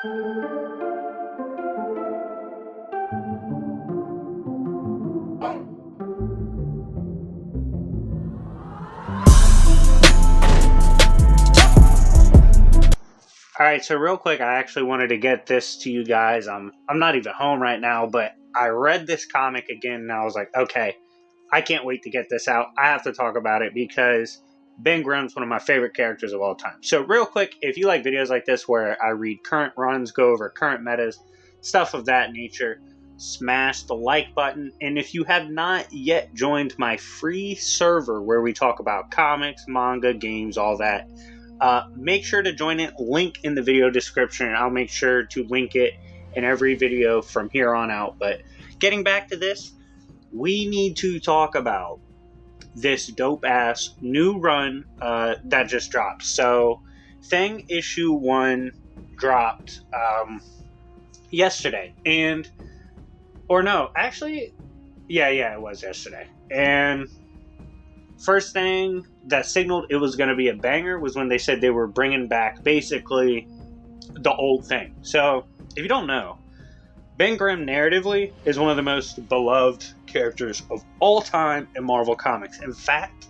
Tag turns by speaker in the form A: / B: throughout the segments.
A: All right, so real quick, I actually wanted to get this to you guys. I'm not even home right now, but I read this comic again, and I was like, okay, I can't wait to get this out. I have to talk about it because Ben Grimm's one of my favorite characters of all time. So real quick, if you like videos like this where I read current runs, go over current metas, stuff of that nature, smash the like button. And if you have not yet joined my free server where we talk about comics, manga, games, all that, make sure to join it. Link in the video description. I'll make sure to link it in every video from here on out. But getting back to this, we need to talk about this dope ass new run that just dropped. So, Thing issue 1 dropped yesterday, and or no, actually, yeah, it was yesterday. And first thing that signaled it was going to be a banger was when they said they were bringing back basically the old Thing. So, if you don't know, Ben Grimm narratively is one of the most beloved characters of all time in Marvel Comics. In fact,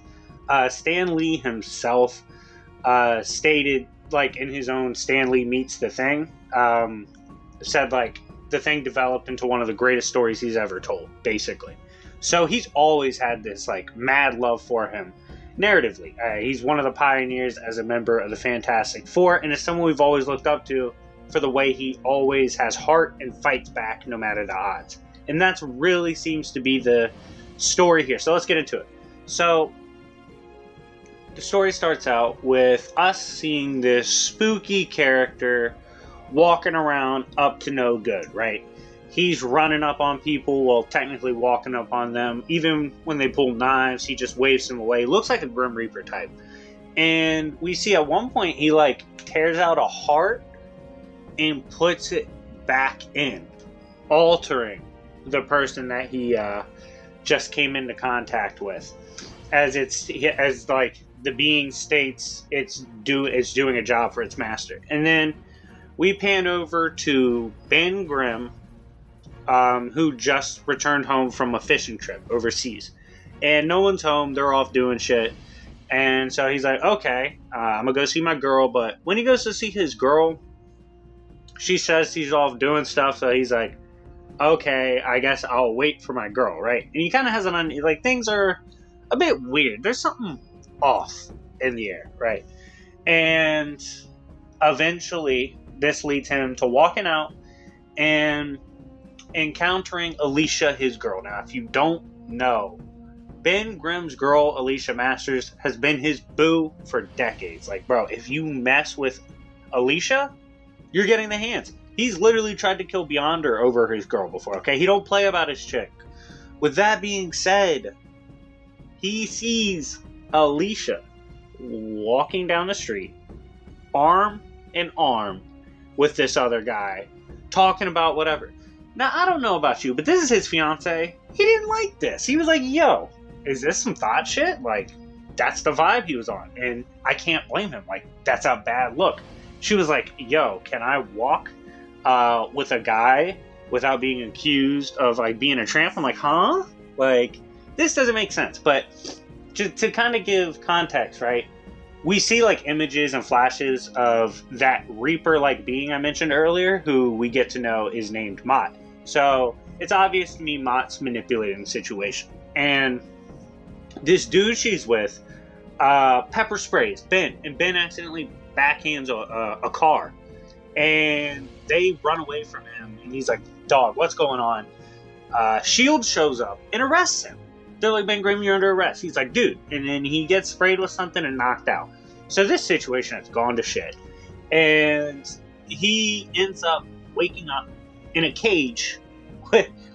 A: Stan Lee himself stated, like in his own Stan Lee Meets the Thing, said like the Thing developed into one of the greatest stories he's ever told, basically. So he's always had this like mad love for him narratively. He's one of the pioneers as a member of the Fantastic Four, and is someone we've always looked up to for the way he always has heart and fights back no matter the odds. And that's really seems to be the story here. So let's get into it. So the story starts out with us seeing this spooky character walking around up to no good, right? He's running up on people, well, technically walking up on them. Even when they pull knives, he just waves them away. Looks like a Grim Reaper type. And we see at one point he like tears out a heart and puts it back in, altering the person that he just came into contact with. As like the being states, it's doing a job for its master. And then we pan over to Ben Grimm, who just returned home from a fishing trip overseas, and no one's home. They're off doing shit. And so he's like, okay, I'm gonna go see my girl. But when he goes to see his girl, she says he's off doing stuff, so he's like, okay, I guess I'll wait for my girl, right? And he kind of has like, things are a bit weird. There's something off in the air, right? And eventually, this leads him to walking out and encountering Alicia, his girl. Now, if you don't know, Ben Grimm's girl, Alicia Masters, has been his boo for decades. Like, bro, if you mess with Alicia, you're getting the hands. He's literally tried to kill Beyonder over his girl before, okay? He don't play about his chick. With that being said, he sees Alicia walking down the street, arm in arm with this other guy, talking about whatever. Now, I don't know about you, but this is his fiance. He didn't like this. He was like, yo, is this some thought shit? Like, that's the vibe he was on. And I can't blame him. Like, that's a bad look. She was like, yo, can I walk with a guy without being accused of like being a tramp? I'm like, huh? Like, this doesn't make sense. But to kind of give context, right? We see like images and flashes of that Reaper-like being I mentioned earlier, who we get to know is named Mott. So it's obvious to me Mott's manipulating the situation. And this dude she's with pepper sprays Ben, and Ben accidentally backhands a car, and they run away from him, and he's like, dog, what's going on? SHIELD shows up and arrests him. They're like, Ben Grimm, you're under arrest. He's like, dude. And then he gets sprayed with something and knocked out. So this situation has gone to shit. And he ends up waking up in a cage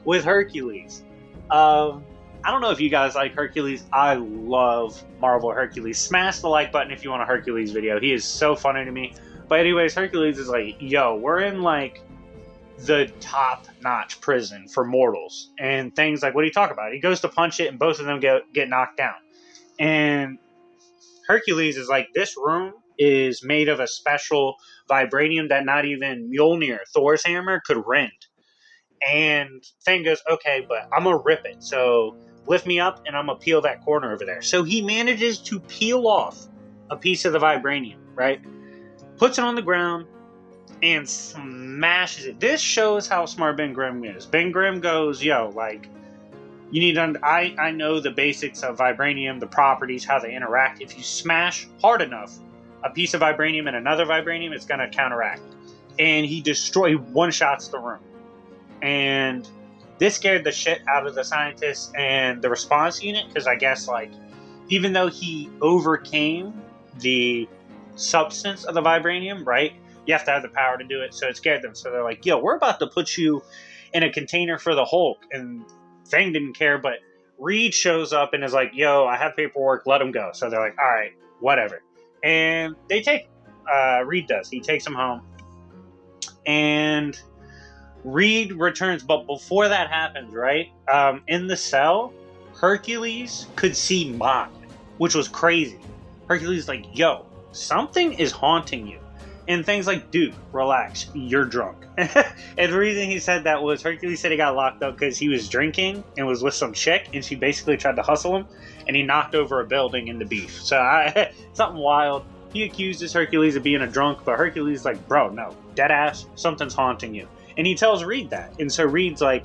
A: with Hercules. I don't know if you guys like Hercules. I love Marvel Hercules. Smash the like button if you want a Hercules video. He is so funny to me. But anyways, Hercules is like, yo, we're in like the top-notch prison for mortals. And things like, what do you talk about? He goes to punch it and both of them get knocked down. And Hercules is like, this room is made of a special vibranium that not even Mjolnir, Thor's hammer, could rend. And Thing goes, okay, but I'm going to rip it. So lift me up and I'm going to peel that corner over there. So he manages to peel off a piece of the vibranium, right? Puts it on the ground and smashes it. This shows how smart Ben Grimm is. Ben Grimm goes, yo, like, you need to, I know the basics of vibranium, the properties, how they interact. If you smash hard enough a piece of vibranium and another vibranium, it's going to counteract. And he one-shots the room. And this scared the shit out of the scientists and the response unit, because I guess, like, even though he overcame the substance of the vibranium, right, you have to have the power to do it, so it scared them. So they're like, yo, we're about to put you in a container for the Hulk. And Thing didn't care, but Reed shows up and is like, yo, I have paperwork, let him go. So they're like, all right, whatever. And they take Reed does. He takes him home. And Reed returns, but before that happens, right, in the cell, Hercules could see Mott, which was crazy. Hercules is like, yo, something is haunting you. And Thing's like, dude, relax, you're drunk. And the reason he said that was Hercules said he got locked up because he was drinking and was with some chick, and she basically tried to hustle him, and he knocked over a building in the beef. So something wild. He accuses Hercules of being a drunk, but Hercules is like, bro, no, dead ass, something's haunting you. And he tells Reed that. And so Reed's like,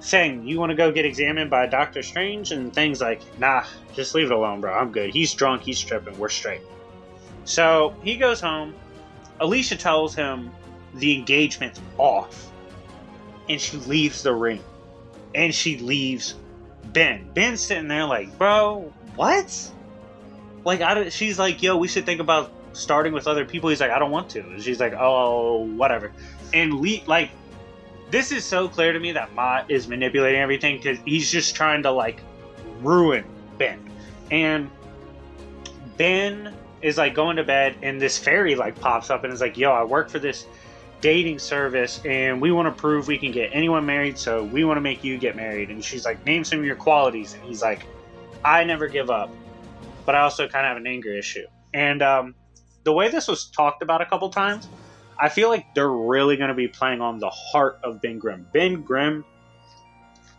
A: Thing, you want to go get examined by Doctor Strange? And Thing's like, nah, just leave it alone, bro. I'm good. He's drunk. He's tripping. We're straight. So he goes home. Alicia tells him the engagement's off. And she leaves the ring. And she leaves Ben. Ben's sitting there like, bro, what? Like, she's like, yo, we should think about starting with other people. He's like, I don't want to. And she's like, oh, whatever. And like, this is so clear to me that Mott is manipulating everything because he's just trying to, like, ruin Ben. And Ben is, like, going to bed, and this fairy, like, pops up and is like, yo, I work for this dating service, and we want to prove we can get anyone married, so we want to make you get married. And she's like, name some of your qualities. And he's like, I never give up, but I also kind of have an anger issue. And the way this was talked about a couple times, I feel like they're really going to be playing on the heart of Ben Grimm. Ben Grimm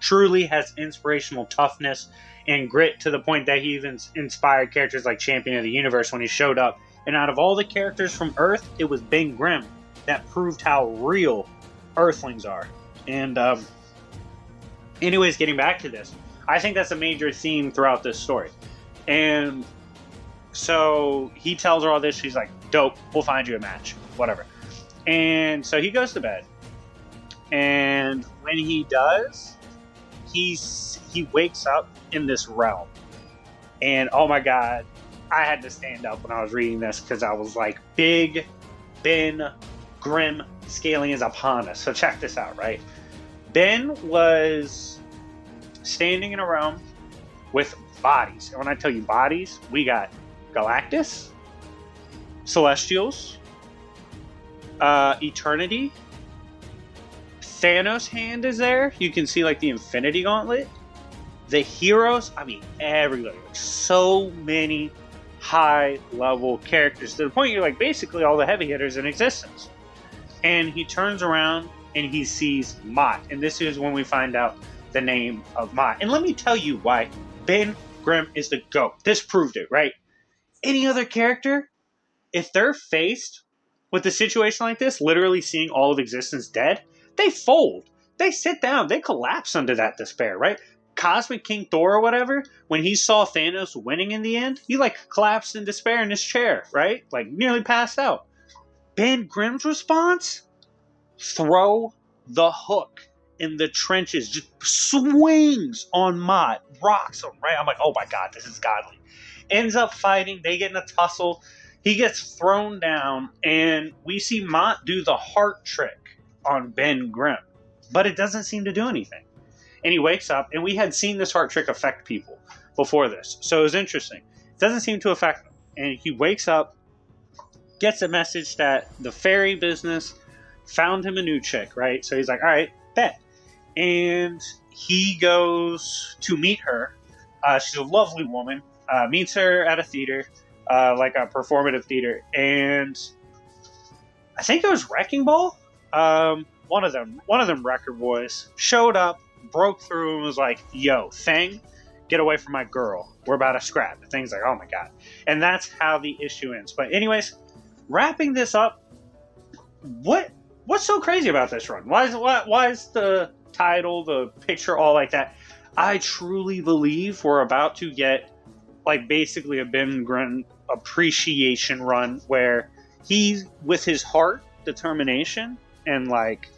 A: truly has inspirational toughness and grit to the point that he even inspired characters like Champion of the Universe when he showed up. And out of all the characters from Earth, it was Ben Grimm that proved how real Earthlings are. And anyways, getting back to this, I think that's a major theme throughout this story. And so he tells her all this. She's like, dope, we'll find you a match, whatever. And so he goes to bed, and when he does, he wakes up in this realm. And oh my god, I had to stand up when I was reading this because I was like, big Ben Grimm scaling is upon us. So check this out, right? Ben was standing in a realm with bodies. And when I tell you bodies, we got Galactus, Celestials, Eternity, Thanos' hand is there. You can see, like, the Infinity Gauntlet. The heroes, I mean, everybody. So many high-level characters to the point you're like, basically all the heavy hitters in existence. And he turns around and he sees Mott. And this is when we find out the name of Mott. And let me tell you why Ben Grimm is the GOAT. This proved it, right? Any other character, if they're faced with a situation like this, literally seeing all of existence dead, they fold. They sit down. They collapse under that despair, right? Cosmic King Thor or whatever, when he saw Thanos winning in the end, he, like, collapsed in despair in his chair, right? Like, nearly passed out. Ben Grimm's response? Throw the hook in the trenches. Just swings on Mott. Rocks him, right? I'm like, oh my god, this is godly. Ends up fighting. They get in a tussle. He gets thrown down, and we see Mott do the heart trick on Ben Grimm. But it doesn't seem to do anything. And he wakes up, and we had seen this heart trick affect people before this. So it was interesting. It doesn't seem to affect him. And he wakes up, gets a message that the fairy business found him a new chick, right? So he's like, all right, bet. And he goes to meet her. She's a lovely woman. Meets her at a theater. like a performative theater, and I think it was Wrecking Ball. One of them record boys showed up, broke through, and was like, "Yo, Thing, get away from my girl. We're about to scrap." The Thing's like, "Oh my god," and that's how the issue ends. But anyways, wrapping this up, what's so crazy about this run? Why is the title, the picture, all like that? I truly believe we're about to get like basically a Ben Grimm appreciation run where he's with his heart, determination, and like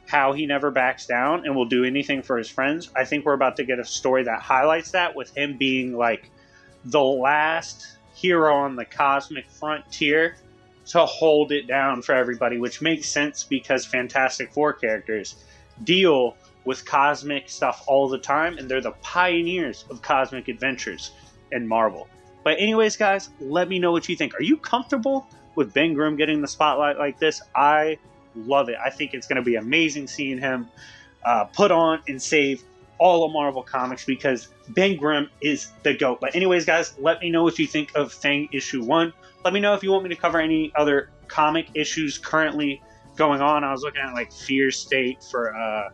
A: how he never backs down and will do anything for his friends. I think we're about to get a story that highlights that, with him being like the last hero on the cosmic frontier to hold it down for everybody, which makes sense because Fantastic Four characters deal with cosmic stuff all the time, and they're the pioneers of cosmic adventures in Marvel. But anyways, guys, let me know what you think. Are you comfortable with Ben Grimm getting the spotlight like this? I love it. I think it's going to be amazing seeing him put on and save all of Marvel Comics, because Ben Grimm is the GOAT. But anyways, guys, let me know what you think of Thing issue 1. Let me know if you want me to cover any other comic issues currently going on. I was looking at like Fear State for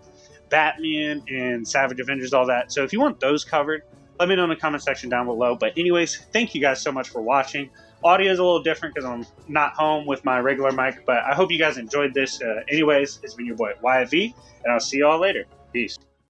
A: Batman and Savage Avengers, all that. So if you want those covered, let me know in the comment section down below. But anyways, thank you guys so much for watching. Audio is a little different because I'm not home with my regular mic, but I hope you guys enjoyed this. Anyways, it's been your boy YV, and I'll see y'all later. Peace.